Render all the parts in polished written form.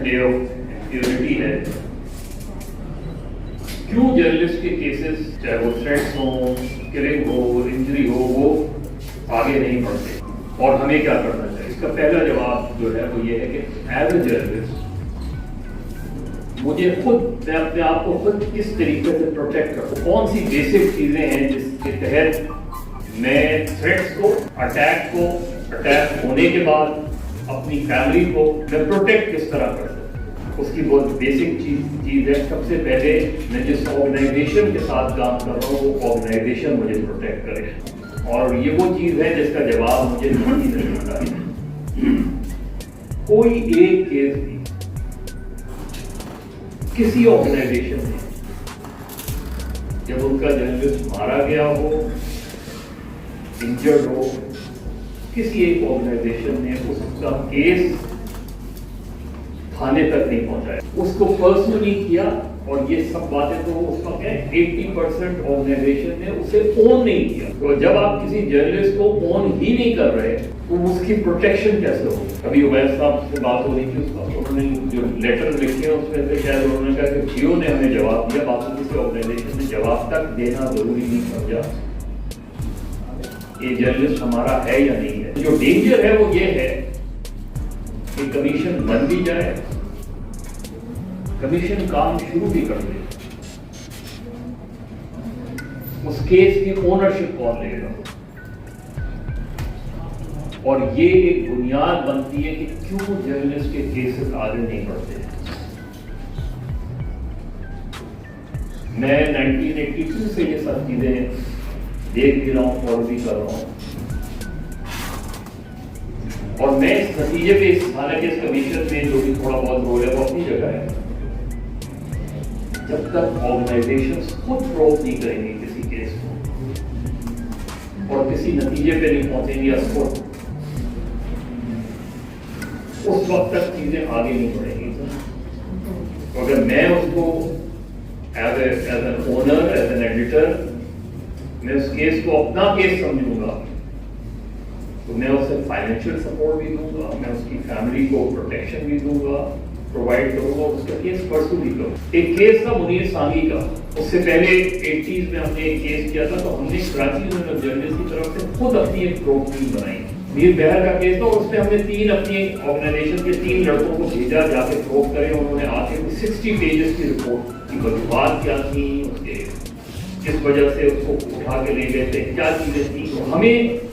Day of impunity है। क्यों journalist के केसेस, चाहे वो थ्रेट्स हो, किलिंग हो, इंजरी हो, वो आगे नहीं बढ़ते और हमें क्या करना चाहिए? इसका पहला जवाब जो है वो ये है कि एज ए जर्नलिस्ट मुझे खुद, मैं अपने आप को खुद किस तरीके से प्रोटेक्ट करूँ, कौन सी बेसिक चीजें हैं जिसके तहत मैं थ्रेट्स को, अटैक होने के बाद अपनी फैमिली को मैं प्रोटेक्ट किस तरह कर सकूँ। उसकी बहुत बेसिक चीज है, सबसे पहले मैं जिस ऑर्गेनाइजेशन के साथ काम कर रहा हूँ वो ऑर्गेनाइजेशन मुझे प्रोटेक्ट करे, और ये वो चीज है जिसका जवाब मुझे नहीं मिलता है। कोई एक केस भी किसी ऑर्गेनाइजेशन में जब उनका जर्नलिस्ट मारा गया हो, इंजर्ड हो, किसी एक ऑर्गेनाइजेशन ने उसका केस थाने तक नहीं पहुंचाया, उसको पर्सनली किया, और ये सब बातें तो उस वक्त 80% ऑर्गेनाइजेशन ने उसे ओन नहीं किया। तो जब आप किसी जर्नलिस्ट को ओन ही नहीं कर रहे तो उसकी प्रोटेक्शन कैसे होगी? अभी उवैस साहब से बात हो रही थी, उसका उन्होंने जो लेटर लिखे उसमें से शायद उन्होंने कहा कि जियो ने हमें जवाब दिया, बाकी किसी ऑर्गेनाइजेशन ने जवाब तक देना जरूरी नहीं समझा ये जर्नलिस्ट हमारा है या नहीं है। जो डेंजर है वो ये है कि कमीशन बन भी जाए, कमीशन काम शुरू भी कर दे, उस केस की ओनरशिप कौन लेगा? और ये एक बुनियाद बनती है कि क्यों जर्नलिस्ट के केसेस आगे नहीं बढ़ते। मैं 1982 से ये सब चीजें देख भी रहा हूं, फॉलो भी कर रहा हूं, और मैं इस नतीजे पे, हालांकि इस कमीशन में जो भी थोड़ा बहुत रोल है वो अपनी जगह है, जब तक ऑर्गेनाइजेशंस खुद प्रूव नहीं करेंगे किसी केस को और किसी नतीजे पे नहीं पहुंचेंगे असफल, उस वक्त तक चीजें आगे नहीं बढ़ेंगी। तो अगर मैं उसको as an owner, as an editor, मैं उस केस को अपना केस समझूंगा तो मैं उसे फाइनेंशियल सपोर्ट भी दूंगा, मैं उसकी फैमिली को प्रोटेक्शन भी दूंगा, प्रोवाइड करूंगा, उसका केस परसू भी करूंगा। एक केस था मुनीर सांगी का, उससे पहले 80s में हमने एक केस किया था, तो हमने कराची में जर्नलिस्ट की तरफ से खुद अपनी एक प्रोब टीम बनाई, मीर बहर का केस था, और उसमें हमने 3 अपनी ऑर्गेनाइजेशन के 3 लड़कों को भेजा जाके प्रोब करे, उन्होंने आके 60 पेजेस की रिपोर्ट की वजूहात क्या थी, उसके किस वजह से उसको उठा के ले गए थे, क्या चीजें थी। तो हमें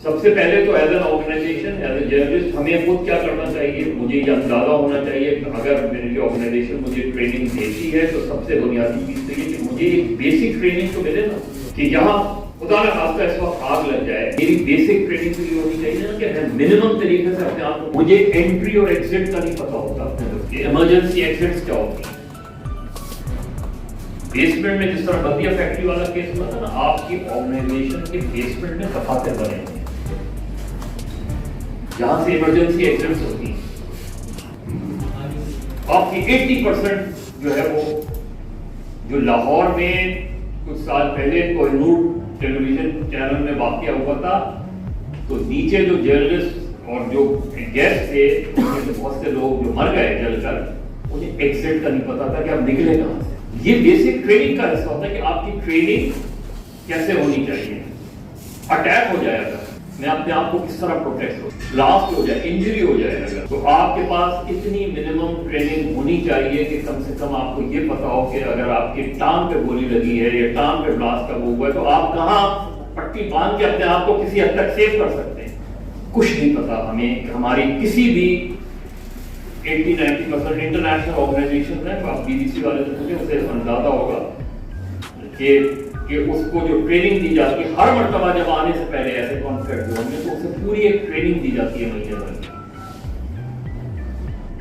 सबसे पहले तो as an organization, as a journalist, हमें खुद क्या करना चाहिए, मुझे ये अंदाजा होना चाहिए, अगर मेरी ऑर्गेनाइजेशन मुझे ट्रेनिंग देती है तो सबसे बुनियादी चीज तो ये कि मुझे एक बेसिक ट्रेनिंग तो मिले ना, कि यहाँ खुदा ना खास्ता इस वक्त आग लग जाए, मेरी बेसिक ट्रेनिंग तो ये होनी चाहिए ना कि मैं मिनिमम तरीके से अपने आप को, मुझे एंट्री और एग्जिट का नहीं पता होता, इमरजेंसी एग्जिट्स क्या होती है। बेसमेंट में जिस तरह बल्दिया फैक्ट्री वाला केस हुआ था ना, आपकी ऑर्गेनाइजेशन के बेसमेंट में दफातर बने हैं जहां से इमरजेंसी एग्जिट्स होती हैं। आपकी 80% जो है वो, जो लाहौर में कुछ साल पहले कोहिनूर टेलीविजन चैनल में वाकया हुआ था, तो नीचे जो जर्नलिस्ट और जो गेस्ट थे, बहुत से लोग जो मर गए जलकर, उन्हें एग्जिट का नहीं पता था कि आप निकले कहां से। ये बेसिक ट्रेनिंग का हिस्सा होता है कि आपकी ट्रेनिंग कैसे होनी चाहिए। अटैक हो जाएगा, मैं अपने आप को किस तरह प्रोटेक्ट करूं, ब्लास्ट हो जाए, इंजरी हो जाए अगर, तो आपके पास इतनी मिनिमम ट्रेनिंग होनी चाहिए कि कम से कम आपको ये पता हो कि अगर आपकी टांग पे गोली लगी है या टांग पे ब्लास्ट का वो हुआ है तो आप कहां पट्टी बांध के अपने आप को किसी हद तक सेव कर सकते हैं। कुछ नहीं पता हमें, हमारी किसी भी 80-90% इंटरनेशनल ऑर्गेनाइजेशन है, आप बीबीसी वाले से पूछे, उसे अंदाजा होगा कि उसको जो ट्रेनिंग दी जाती है हर मर्तबा जब आने से पहले ऐसे कॉन्फ्लिक्ट होंगे तो उसे पूरी एक ट्रेनिंग दी जाती है महीने भर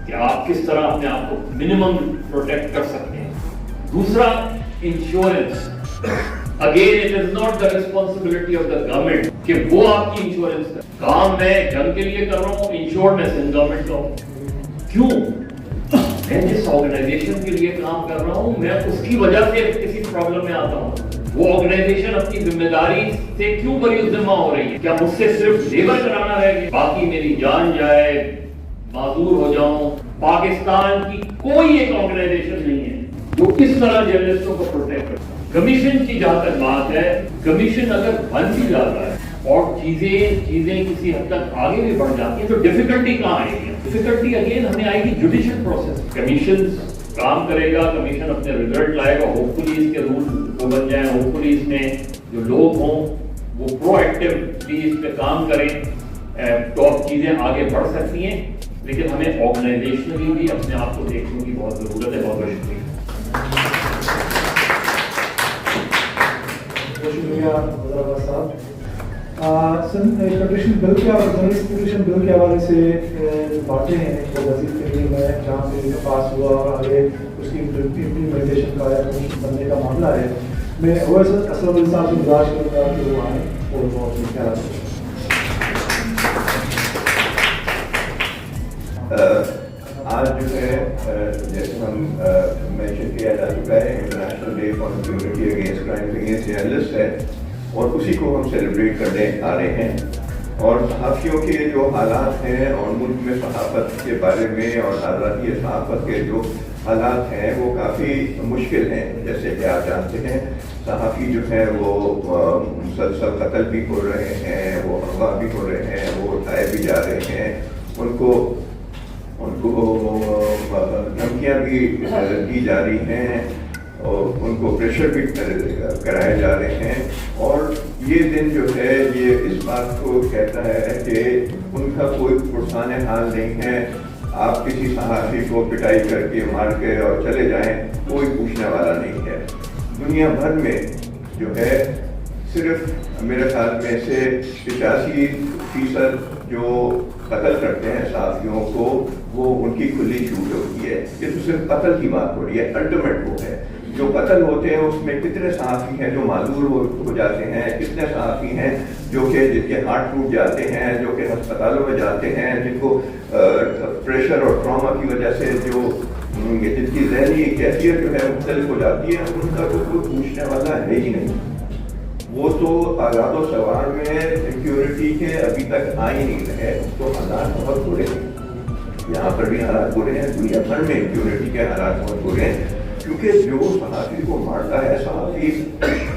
कि आप किस तरह अपने आप को मिनिमम प्रोटेक्ट कर सकते हैं। दूसरा, insurance. Again it is not the responsibility of the government कि वो आपकी इंश्योरेंस करे। काम मैं जंग के लिए कर रहा हूँ, इंश्योर मैं सिंध गवर्नमेंट का हूँ। क्यों? मैं जिस ऑर्गेनाइजेशन के लिए काम कर रहा हूँ, मैं उसकी वजह से किसी प्रॉब्लम में आता हूँ, वो ऑर्गेनाइजेशन अपनी जिम्मेदारी से क्यों बड़ी जिम्मा हो रही है? क्या मुझसे सिर्फ लेबर कराना रह गया, बाकी मेरी जान जाए, माजूर हो जाऊं, पाकिस्तान की कोई एक ऑर्गेनाइजेशन नहीं है जो इस तरह जर्नलिस्टों को प्रोटेक्ट करता है। कमीशन की जहां तक बात है, कमीशन अगर बन भी जाता है और चीजें किसी हद तक आगे भी बढ़ जाती है तो डिफिकल्टी कहाँ आएगी? डिफिकल्टी अगेन हमें आएगी जुडिशियल प्रोसेस। कमीशन काम करेगा, कमीशन अपने रिजल्ट लाएगा, होपफुली इसके रूल वो बन जाए, होपफुली इसमें जो लोग हों वो प्रोएक्टिवली इस पे काम करें, तो अब चीजें आगे बढ़ सकती हैं। लेकिन हमें ऑर्गेनाइजेशनली भी अपने आप को देखने की बहुत जरूरत है। बहुत बहुत शुक्रिया साहब। कंडीशन बिल के जर्नलिस्ट बिल के हवाले से बातें हैं वो वजीर के लिए मैं जहाँ से पास हुआ और आगे उसकी इम्प्लीमेंटेशन का या कमीशन बनने का मामला है, मैं ओवैसी असद साहब से गुजारिश करूँगा कि वो आए और वो अपने ख्याल आज जो है जैसे हम मेंशन किया जा चुका है, international day for impunity against crime against journalist है और उसी को हम सेलिब्रेट करने आ रहे हैं। और सहाफ़ियों के जो हालात हैं और मुल्क में सहाफ़त के बारे में और आज़ादी सहाफ़त के जो हालात हैं वो काफ़ी मुश्किल हैं। जैसे कि आप जानते हैं सहाफ़ी जो हैं वो मुसलसल कत्ल भी हो रहे हैं, वो अगवा भी हो रहे हैं, वो उठाए भी जा रहे हैं, उनको धमकियाँ भी दी जा रही हैं और उनको प्रेशर भी कराए जा रहे हैं। और ये दिन जो है ये इस बात को कहता है कि उनका कोई पुरसान हाल नहीं है। आप किसी सहाफ़ी को पिटाई करके मार के और चले जाएं, कोई पूछने वाला नहीं है। दुनिया भर में जो है सिर्फ मेरे ख्याल में से 85% जो कत्ल करते हैं सहाफ़ियों को वो उनकी खुली छूट होती है। ये तो सिर्फ कत्ल की बात हो रही है, अल्टीमेट वो है। जो कत्ल होते हैं उसमें कितने सहाफ़ी हैं जो माजूर हो जाते हैं, कितने सहाफ़ी हैं जो कि जिनके हार्ट टूट जाते हैं, जो कि अस्पतालों में जाते हैं, जिनको प्रेशर और ट्रॉमा की वजह से जो जिनकी ज़हनी कैफियत जो है मुख्तलिफ हो जाती है, उनका तो कोई पूछने वाला है ही नहीं। वो तो आज़ाद व सवार में सिक्योरिटी के अभी तक आ ही नहीं रहे। तो हालात बहुत बुरे हैं, यहाँ पर भी हालात बुरे हैं, दुनिया भर में सिक्योरिटी के हालात बहुत बुरे हैं। क्योंकि जो सहाफ़ी को मारता है, सहाफ़ी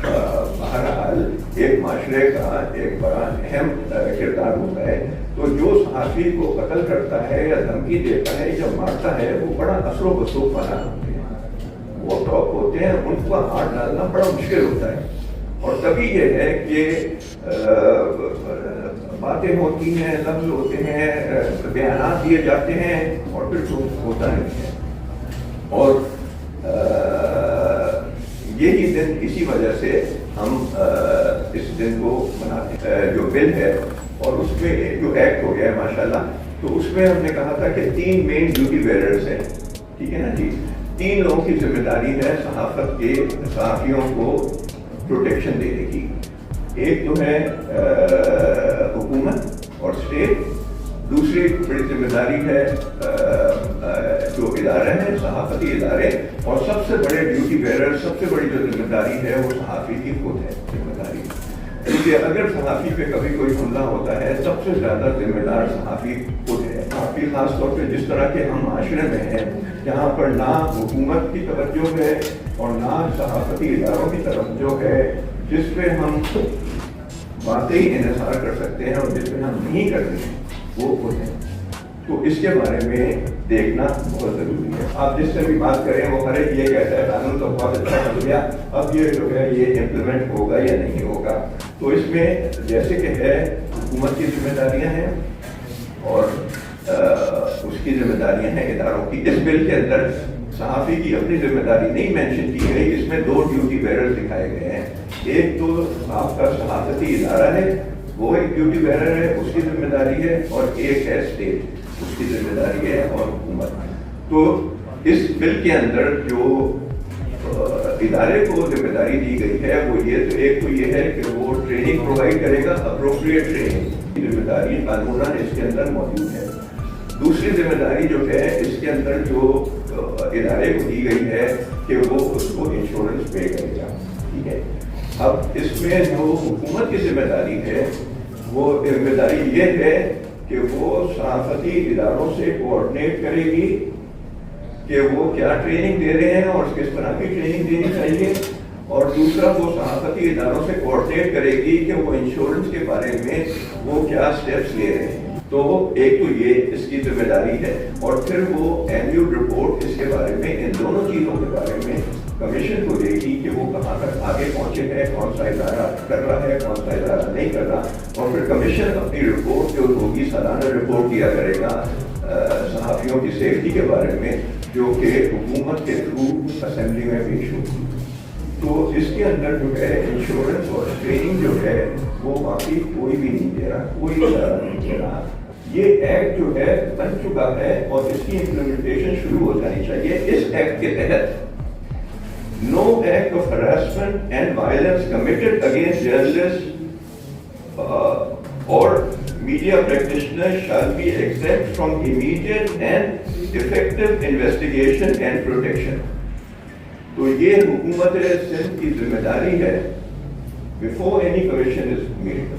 बहरहाल एक माशरे का एक बड़ा अहम किरदार होता है। तो जो सहाफ़ी को कत्ल करता है या धमकी देता है या मारता है वो बड़ा असर वसूख वाला होते हैं, वो टॉप होते हैं, उनको हाथ डालना बड़ा मुश्किल होता है। और तभी ये है कि बातें होती हैं, लफ्ज़ होते हैं, बयानात दिए जाते हैं और फिर जो होता नहीं है। और यही दिन इसी वजह से हम इस दिन को मनाते हैं। जो बिल है और उसमें जो एक्ट हो गया है माशाल्लाह, तो उसमें हमने कहा था कि 3 मेन ड्यूटी बेरर्स हैं, ठीक है ना जी। 3 लोगों की जिम्मेदारी है सहाफ़त के सहाफ़ियों को प्रोटेक्शन देने की। एक तो है हुकूमत और स्टेट, दूसरी बड़ी जिम्मेदारी है जो इदारे हैं सहाफ़ती इदारे, और सबसे बड़े ड्यूटी बेरर, सबसे बड़ी जो जिम्मेदारी है वो सहाफ़ी की खुद है जिम्मेदारी। क्योंकि अगर सहाफ़ी पे कभी कोई हमला होता है सबसे ज़्यादा जिम्मेदार सहाफ़ी खुद है। सहाफ़ी ख़ास तौर पे जिस तरह के हम माशरे में हैं जहाँ पर ना हुकूमत की तवज्जो है और ना सहाफ़ती इदारों की तवज्जो है, जिस पे हम वाकई इन्हिसार कर सकते हैं और जिस पे हम नहीं करते हैं वो खुद है। तो इसके बारे में देखना बहुत ज़रूरी है। आप जिससे भी बात करें वो हर एक ये कहता है कानून तो बहुत अच्छा हो गया, अब ये जो है ये इम्प्लीमेंट होगा या नहीं होगा। तो इसमें जैसे कि है हुकूमत की जिम्मेदारियां हैं और उसकी जिम्मेदारियां हैं इदारों की। इस बिल के अंदर सहाफ़ी की अपनी जिम्मेदारी नहीं मेंशन की गई, इसमें 2 ड्यूटी बेरर दिखाए गए हैं। एक तो आपका सहाफ़ती इदारा है, वो एक ड्यूटी बेरर है, उसकी जिम्मेदारी है, और एक है स्टेट, उसकी जिम्मेदारी है, और हुकूमत। तो इस बिल के अंदर जो इदारे को जिम्मेदारी दी गई है वो ये तो एक तो ये है कि वो ट्रेनिंग प्रोवाइड करेगा, अप्रोप्रिएट ट्रेनिंग की जिम्मेदारी कानूनन इसके अंदर मौजूद है। दूसरी जिम्मेदारी जो है इसके अंदर जो इदारे को दी गई है कि वो उसको इंश्योरेंस पे करेगा, ठीक है। अब इसमें जो हुकूमत की जिम्मेदारी है वो जिम्मेदारी ये है कि वो सहाफती इदारों से कोऑर्डिनेट करेगी कि वो क्या ट्रेनिंग दे रहे हैं और किस तरह की ट्रेनिंग देनी चाहिए, और दूसरा वो सहाफती इदारों से कोऑर्डिनेट करेगी कि वो इंश्योरेंस के बारे में वो क्या स्टेप्स ले रहे हैं। तो एक तो ये इसकी जिम्मेदारी है, और फिर वो एनुअल रिपोर्ट इसके बारे में, इन दोनों चीज़ों के बारे में कमीशन को देगी कि वो कहाँ तक आगे पहुँचे हैं, कौन सा इदारा कर रहा है, कौन सा इदारा नहीं कर रहा, और फिर कमीशन अपनी रिपोर्ट जो होगी, सालाना रिपोर्ट दिया करेगा सहाफ़ियों की सेफ्टी के बारे में, जो कि हुकूमत के थ्रू असेंबली में पेश होगी। तो इसके अंदर जो है इंश्योरेंस और ट्रेनिंग जो है वो बाकी कोई भी नहीं दे रहा, कोई इदारा नहीं दे रहा। ये एक्ट जो है बन चुका है और इसकी इम्प्लीमेंटेशन शुरू हो जानी चाहिए। इस एक्ट के तहत no act of harassment and violence committed against journalists or media practitioners shall be exempt from immediate and effective investigation and protection. तो ये हुकूमत सिंध की जिम्मेदारी है before any commission is made,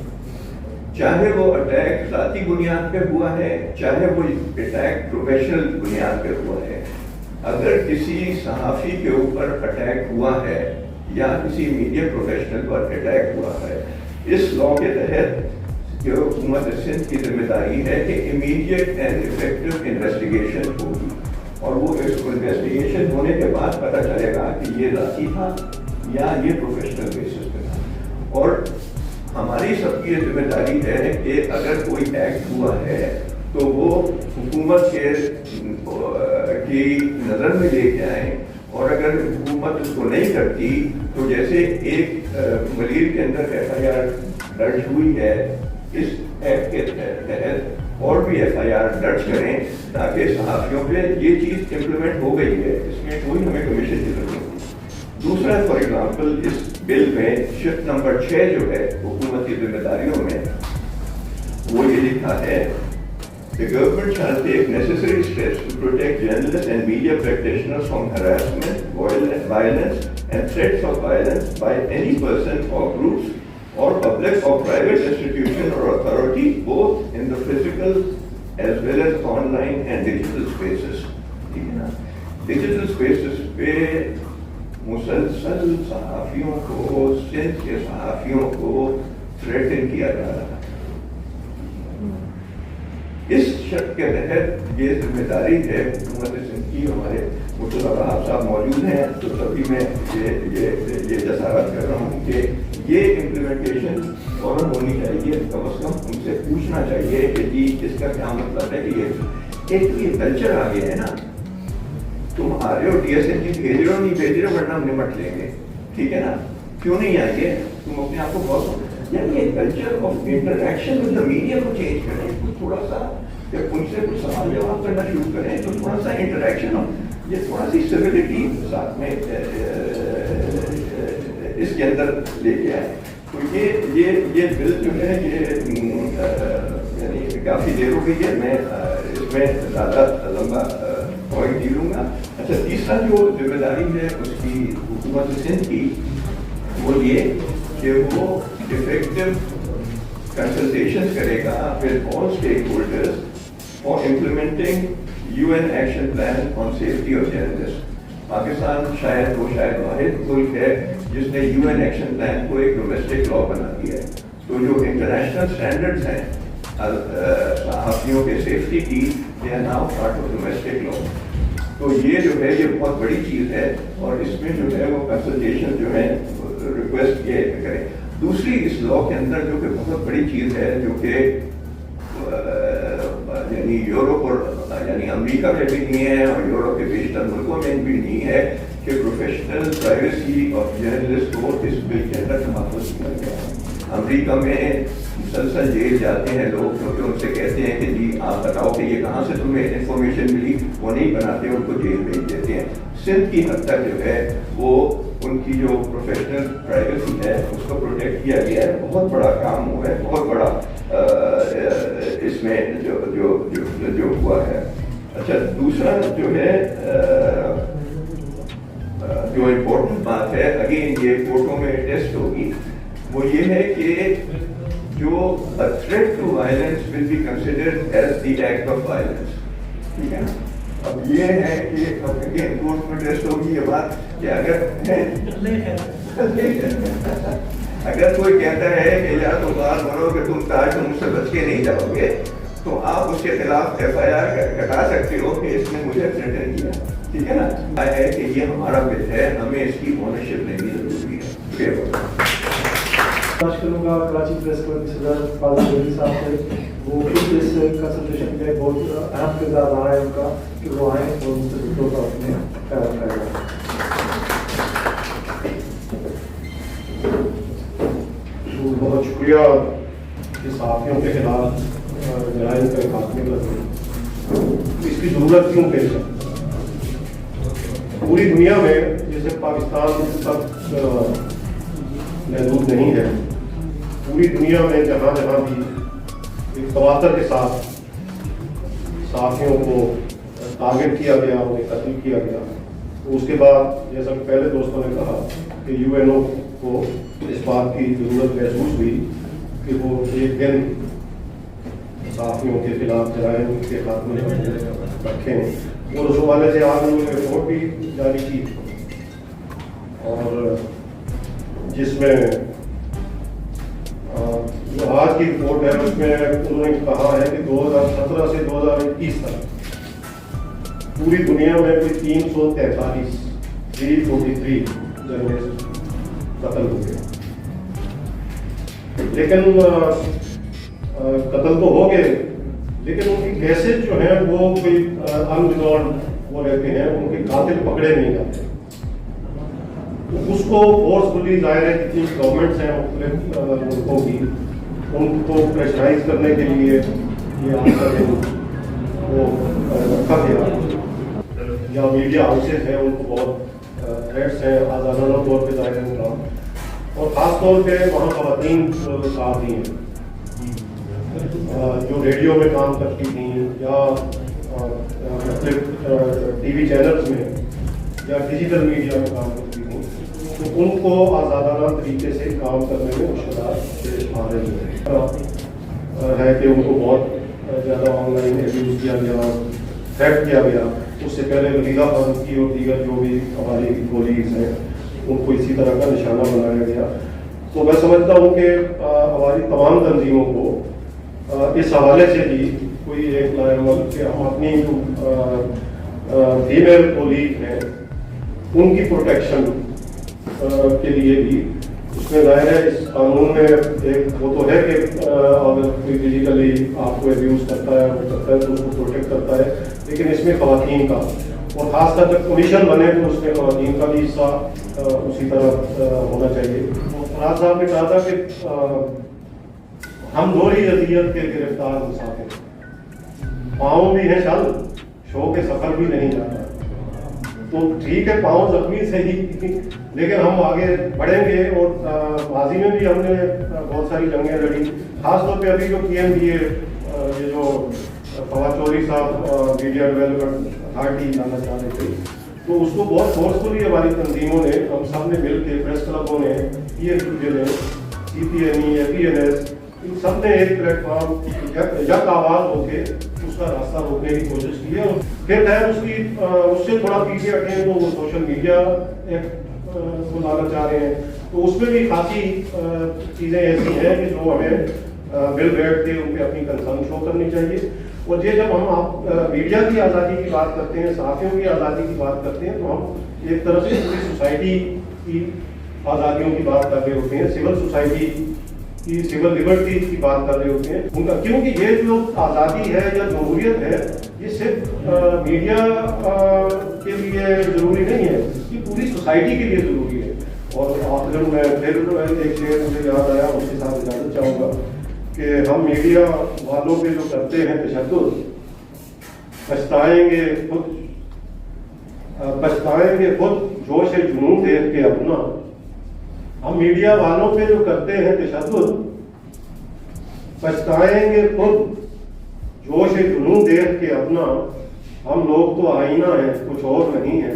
चाहे वो अटैक ज़ाती बुनियाद पे हुआ है, चाहे वो अटैक प्रोफेशनल बुनियाद पे हुआ है। अगर किसी सहाफ़ी के ऊपर अटैक हुआ है या किसी मीडिया प्रोफेशनल पर अटैक हुआ है, इस लॉ के तहत जो हुकूमत सिंध की जिम्मेदारी है कि इमीडिएट एंड इफेक्टिव इन्वेस्टिगेशन होगी, और वो इन्वेस्टिगेशन होने के बाद पता चलेगा कि ये ज़ाती था या ये प्रोफेशनल बेसिस पे था। और हमारी सबकी जिम्मेदारी है कि अगर कोई एक्ट हुआ है तो वो हुकूमत की नज़र में लेके आए, और अगर हुकूमत उसको नहीं करती तो जैसे एक मलीर के अंदर FIR दर्ज हुई है, इस एक्ट के तहत और भी FIR दर्ज करें ताकि सहाफ़ियों पे ये चीज़ इम्प्लीमेंट हो गई है, इसमें कोई हमें कमीशन की जरूरत नहीं। दूसरा फॉर एग्जाम्पल इस बिल में शिफ्ट नंबर 6 जो है हुकूमत की जिम्मेदारियों में, वो ये लिखा है The government shall take necessary steps to protect journalists and media practitioners from harassment, violence and threats of violence by any person or groups or public or private institution or authority, both in the physical as well as online and digital spaces. ठीक है ना? Digital spaces पे मुसलसल सहाफ़ियों को, सिंध के सहाफ़ियों को threaten किया जा रहा है। इस शर्त के तहत ये जिम्मेदारी है हुकूमत सिंध की। हमारे मुर्तज़ा वहाब साहब मौजूद हैं, तो तभी मैं ये जसारत कर रहा हूँ कि ये इम्प्लीमेंटेशन फौरन होनी चाहिए। कम अज़ कम उनसे पूछना चाहिए कि जी इसका क्या मतलब है कि ये कल्चर आ गया है ना, तुम आ रहे हो DSNG भेज रहे हो, नहीं भेज रहे हो, वरना हम निपट लेंगे, ठीक है ना, क्यों नहीं आएंगे, तुम अपने आप को बहुत, यानी ये culture of interaction with the media को चेंज करें, कुछ थोड़ा सा जब उनसे कुछ सवाल जवाब करना शुरू करें तो थोड़ा सा इंटरेक्शन हो, ये थोड़ा सी सिविलिटी साथ में इसके अंदर लेके आए। तो ये बिल जो है ये यानी काफ़ी देर हो गई है, मैं इसमें ज़्यादा लंबा पॉइंट नहीं लूँगा। अच्छा, तीसरा जो जिम्मेदारी है उसकी हुकूमत सिंध की, वो ये कि वो इफेक्टिव कंसल्टेशन करेगा with all stakeholders for implementing UN action plan on safety of journalist. Pakistan शायद वाहिद मुल्क है जिसने UN एक्शन प्लान को एक डोमेस्टिक लॉ बना दिया है। तो जो इंटरनेशनल स्टैंडर्ड्स हैं सहाफ़ियों के सेफ्टी की, they are now part of domestic law. तो ये जो है ये बहुत बड़ी चीज़ है, और इसमें जो है वो कंसल्टेशन जो है रिक्वेस्ट ये करें। दूसरी इस लॉ के अंदर जो कि बहुत बड़ी चीज़ है, जो कि यानी यूरोप और यानी अमेरिका में भी नहीं है और यूरोप के बेशतर मुल्कों में भी नहीं है, कि प्रोफेशनल प्राइवेसी ऑफ जर्नलिस्ट को इस बिल के अंदर महफूज किया गया है। अमेरिका में मुसलसल जेल जाते हैं लोग, क्योंकि उनसे कहते हैं कि जी आप बताओ कि ये कहाँ से तुम्हें इंफॉर्मेशन मिली, वो नहीं बनाते, उनको जेल भेज देते हैं। सिंध की हद तक जो है वो उनकी जो प्रोफेशनल प्राइवेसी है उसको प्रोटेक्ट किया गया है। बहुत बड़ा काम हुआ है, बहुत बड़ा इसमें जो हुआ है। अच्छा, दूसरा जो है जो इम्पोर्टेंट बात है, अगेन ये कोर्टों में टेस्ट होगी, वो ये है कि जो a threat to violence will be considered as the act of violence. ठीक है ना? अब ये है कि एनफोर्समेंट रेस्ट होगी ये बात कि अगर कोई कहता है कि या तो बात बनो कि तुम ताज मुझसे बच के नहीं जाओगे, तो आप उसके खिलाफ FIR कटा सकते हो कि इसने मुझे थ्रेटन किया, ठीक है ना? है कि ये हमारा बिल है, हमें इसकी ओनरशिप लेनी जरूरी है। आज करूँगा कराची प्रेस क्लब के सदर फारूक साहब से, वो खुद इस कंसल्टेशन में बहुत अहम किरदार रहा है उनका कि वो आए और उनसे दुखों का अपने ख्याल करेगा। बहुत शुक्रिया कि सहाफ़ियों के खिलाफ जराइम के खात्मे का इसकी ज़रूरत क्यों पेश है। पूरी दुनिया में जैसे पाकिस्तान तक महदूद नहीं है, पूरी दुनिया में जहाँ जहाँ भी एक तवातर के साथ सहाफ़ियों को टारगेट किया गया, उन्हें कत्ल किया गया, तो उसके बाद जैसा कि पहले दोस्तों ने कहा कि UNO को इस बात की ज़रूरत महसूस हुई कि वो एक दिन सहाफ़ियों के खिलाफ जराइम के खात्मे रखें, और उस हवाले से आज उन्होंने रिपोर्ट भी जारी की और जिसमें जो आज की रिपोर्ट है उसमें उन्होंने कहा है कि 2017 से 2021 तक पूरी दुनिया में कोई 343 जर्नलिस्ट कत्ल हो गए। लेकिन कत्ल तो हो गए, लेकिन उनकी केसेज जो हैं वो कोई अनरिजॉल्व वो रहते हैं, उनके कातिल पकड़े नहीं जाते। तो उसको फोर्सफुली जाहिर है जितनी गवर्नमेंट्स हैं मुख्तलिफ मुल्कों की, उनको प्रेशराइज करने के लिए ये आपका वो रखा गया, या मीडिया हाउसेज हैं उनको बहुत थ्रेट्स हैं आज़ादाना तौर पर जाहिर उनका, और ख़ास तौर पे वहाँ ख़वातीन साथी हैं जो रेडियो में काम करती थी या TV चैनल्स में या डिजिटल मीडिया में काम करती थी, तो उनको आज़ादाना तरीके से काम करने में मुश्किलात पेश आ रही है कि उनको बहुत ज़्यादा ऑनलाइन एब्यूज़ किया गया, थ्रेट किया गया। उससे पहले वलीदा फारूकी और दीगर जो भी हमारी कोलीग्स हैं उनको इसी तरह का निशाना बनाया गया। तो मैं समझता हूँ कि हमारी तमाम तंजीमों को इस हवाले से भी कोई एक लाएमल कि हम अपनी फीमेल कोलीग हैं उनकी प्रोटेक्शन के लिए भी, उसमें जाहिर है इस कानून में एक वो तो है कि अगर कोई फिजिकली आपको एब्यूज़ करता है वो करता है तो उसको प्रोटेक्ट करता है, लेकिन इसमें ख़वातीन का और ख़ासकर जब कमीशन बने तो उसमें ख़वातीन का भी हिस्सा उसी तरह होना चाहिए। फराज साहब ने कहा था कि हम दोहरी अज़ियत के गिरफ्तार मुसाफिर, पाँव भी है शल शो के सफ़र भी नहीं जाता। तो ठीक है पाँव जख्मी सही, लेकिन हम आगे बढ़ेंगे और माजी में भी हमने बहुत सारी जंगें लड़ी, खासतौर पे अभी जो PMDA ये जो फवाद चौधरी साहब मीडिया डेवलपमेंट अथॉरिटी लाना चाह रहे थे, तो उसको बहुत फोर्सफुली हमारी तंजीमों ने, हम सब ने मिल के, प्रेस क्लबों ने, PFUJ ने, CPNE, FENS, इन सब ने एक प्लेटफॉर्म यक आवाज़ होके उसका रास्ता रोकने की कोशिश की है। और फिर खैर उससे थोड़ा पीछे हटें तो वो सोशल मीडिया को लाना चाह रहे हैं, तो उसमें भी खासी चीज़ें ऐसी हैं कि जो हमें मिल बैठ के उन पर अपनी कंसर्न शो करनी चाहिए। और ये जब हम मीडिया की आज़ादी की बात करते हैं, सहाफ़ियों की आज़ादी की बात करते हैं, तो हम एक तरफ से पूरी सोसाइटी की आज़ादियों की बात कर रहे होते हैं, सिविल सोसाइटी की सिविल लिबर्टी की बात कर रहे होते हैं उनका, क्योंकि ये जो आज़ादी है या जमहूरियत है ये सिर्फ मीडिया के लिए ज़रूरी नहीं है, ये पूरी सोसाइटी के लिए ज़रूरी है। और आखिर में फिर एक शेर मुझे याद आया, उसके साथ इजाज़त चाहूँगा कि हम मीडिया वालों पे जो करते हैं तशद्दुद, पछताएंगे खुद जोश जुनून देख के अपना। हम मीडिया वालों पे जो करते हैं तशद्दुद, पछताएंगे खुद जोश जुनून देख के अपना। हम लोग तो आईना है कुछ और नहीं है,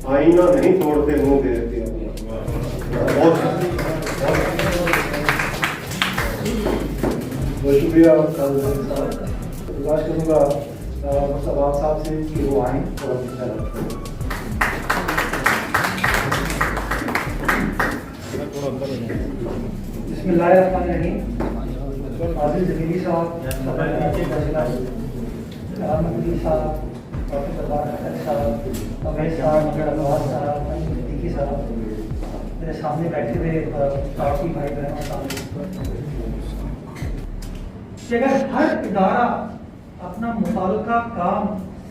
आईना नहीं तोड़ते मुंह देख के अपना। बहुत शुक्रिया साहब, गुजारिश करूँगा मुस्तफा साहब से कि वो आएँ और अपनी तरफ बिस्मिल्लाहिर्रहमानिर्रहीम। आदिल जमीली साहब, प्रधानमंत्री साहब, डॉक्टर सरदार साहब, अमैर साहब, नवाज साहब, सिद्दीकी साहब, मेरे सामने बैठे हुए साथी भाई बहनों सामने, कि अगर हर इदारा अपना मुताल्लिका काम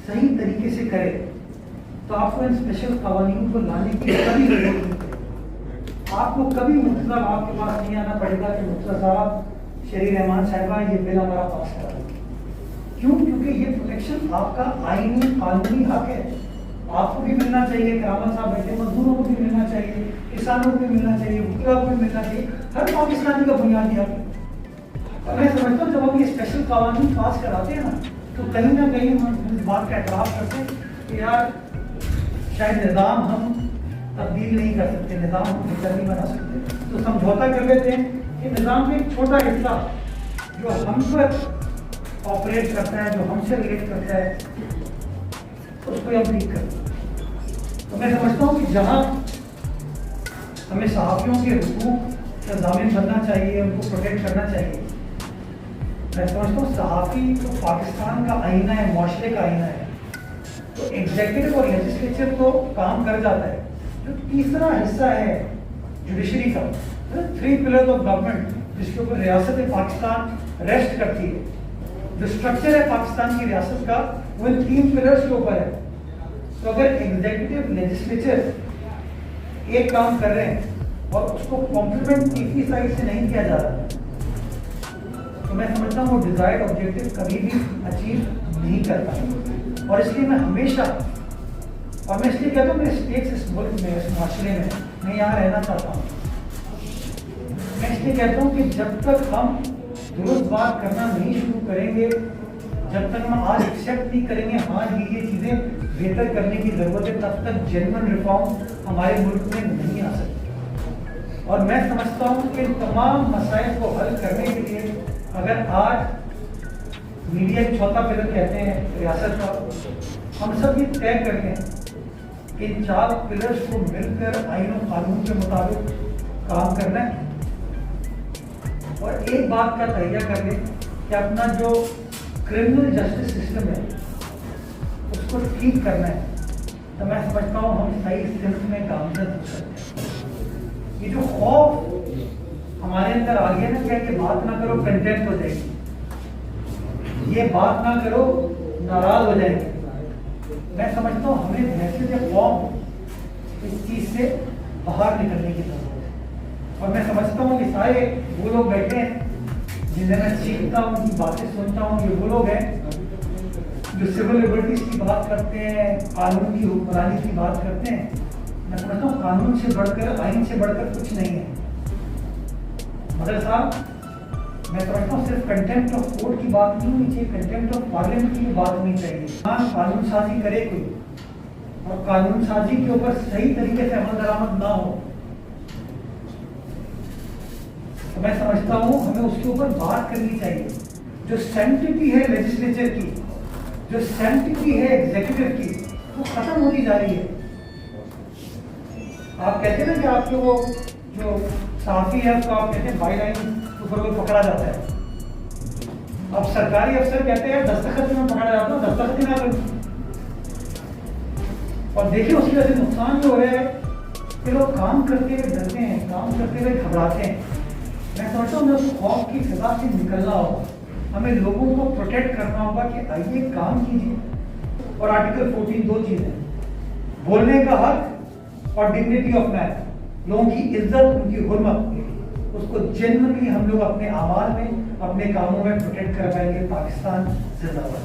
सही तरीके से करे तो आपको इन स्पेशल कवानीन को लाने की कभी जरूरत नहीं पड़ेगी। आपको कभी मुर्तज़ा आपके पास नहीं आना पड़ेगा कि मुर्तज़ा साहब, शरीर रहमान साहिबा, ये बिल हमारा पास करा। क्यों? क्योंकि ये प्रोटेक्शन आपका आईनी कानूनी हक है। आपको भी मिलना चाहिए, करामत साहब बैठे, मजदूरों को भी मिलना चाहिए, किसानों को भी मिलना चाहिए, वकीलों को भी मिलना चाहिए, हर पाकिस्तानी का बुनियादी हक है। और मैं समझता हूँ जब हम ये स्पेशल कानून पास कराते हैं ना, तो कहीं ना कहीं हम इस बात का एतराफ़ करते हैं कि यार शायद निज़ाम हम तब्दील नहीं कर सकते, निज़ाम हम बेहतर नहीं बना सकते, तो समझौता कर लेते हैं कि निज़ाम का एक छोटा हिस्सा जो हम पर ऑपरेट करता है, जो हमसे रिलेट करता है, उसको हम ठीक करें। तो मैं समझता हूँ कि जहाँ हमें सहाफ़ियों के हुकूक का ज़ामिन बनना चाहिए, उनको प्रोटेक्ट करना चाहिए, मैं समझता हूँ सहाफ़ी तो पाकिस्तान का आईना है, मुआशरे का आईना है। तो एग्जीक्यूटिव और लेजिस्लेचर तो काम कर जाता है, जो तीसरा हिस्सा है जुडिशरी का, 3 पिलर्स ऑफ गवर्नमेंट, जिसके ऊपर रियासत पाकिस्तान रेस्ट करती है, जो स्ट्रक्चर है पाकिस्तान की रियासत का, वो इन 3 पिलर्स के ऊपर है। तो अगर एग्जीक्यूटिव लेजिस्लेचर एक काम कर रहे हैं और उसको कॉम्प्लीमेंट तीसरी साइड से नहीं किया जा रहा, तो मैं समझता हूँ वो डिजायर्ड ऑब्जेक्टिव कभी भी अचीव नहीं कर पाएंगे। और इसलिए मैं हमेशा, और मैं इसलिए कहता हूँ मेरे स्टेट्स इस मुल्क में, इस माशरे में मैं यहाँ रहना चाहता हूँ, मैं इसलिए कहता हूँ कि जब तक हम दुरुस्त बात करना नहीं शुरू करेंगे, जब तक हम आज एक्सेप्ट नहीं करेंगे हाँ ये चीज़ें बेहतर करने की ज़रूरत है, तब तक जेन्युइन रिफॉर्म हमारे मुल्क में नहीं आ सकती। और मैं समझता हूँ कि तमाम मसाइल को हल करने के लिए अगर आज मीडिया एक चौथा पिलर कहते हैं रियासत का, हम सब ये तय कर लें कि इन 4 पिलर्स को मिलकर आईन और कानून के मुताबिक काम करना है। और एक बात का तैयार कर लें कि अपना जो क्रिमिनल जस्टिस सिस्टम है उसको ठीक करना है, तो मैं समझता हूँ हम सही सिर्फ में गामजद हो सकते हैं। ये जो खौफ हमारे अंदर आ गया ना, क्या ये बात ना करो कंटेम्प्ट हो जाएगी, ये बात ना करो नाराज हो जाएंगे, मैं समझता हूँ हमें मैसेज कौम इस चीज़ से बाहर निकलने की जरूरत है। और मैं समझता हूँ कि सारे वो लोग बैठे हैं जिन्हें मैं सीखता हूँ, उनकी बातें सुनता हूँ, ये वो लोग हैं जो सिविल लिबर्टीज की बात करते हैं, कानून की हुक्मरानी की बात करते हैं। मैं समझता हूँ कानून से बढ़कर, आइन से बढ़कर कुछ नहीं है। मगर साहब मैं समझता हूँ सिर्फ कंटेम्प्ट ऑफ कोर्ट की बात नहीं होनी चाहिए, कंटेम्प्ट ऑफ पार्लियामेंट की बात होनी चाहिए। हाँ, कानून साजी करे कोई और कानून साजी के ऊपर सही तरीके से अमल दरामद ना हो, तो मैं समझता हूँ हमें उसके ऊपर बात करनी चाहिए। जो सैंक्टिटी है लेजिस्लेचर की, जो सैंक्टिटी है एग्जीक्यूटिव की, वो खत्म होती जा रही है। आप कहते हैं ना कि आपके वो जो साफी है उसको आप कहते हैं बाई लाइन ऊपर वो पकड़ा जाता है। अब सरकारी अफसर कहते हैं दस्तखत में पकड़ा जाता हूँ, दस्तखत ही ना करूँ। और देखिए उसकी वजह से नुकसान जो हो रहा है कि लोग काम करते हुए डरते हैं, काम करते हुए घबराते हैं। मैं समझता हूँ उस खौफ की फिजा से निकलना होगा, हमें लोगों को प्रोटेक्ट करना होगा कि आइए काम कीजिए। और आर्टिकल 14 2 चीजें, बोलने का हक और डिग्निटी ऑफ मैन, लोगों की इज्जत, उनकी हुर्मत, उसको जेन्युइनली हम लोग अपने आवाज में, अपने कामों में प्रोटेक्ट कर पाएंगे। पाकिस्तान जिंदाबाद।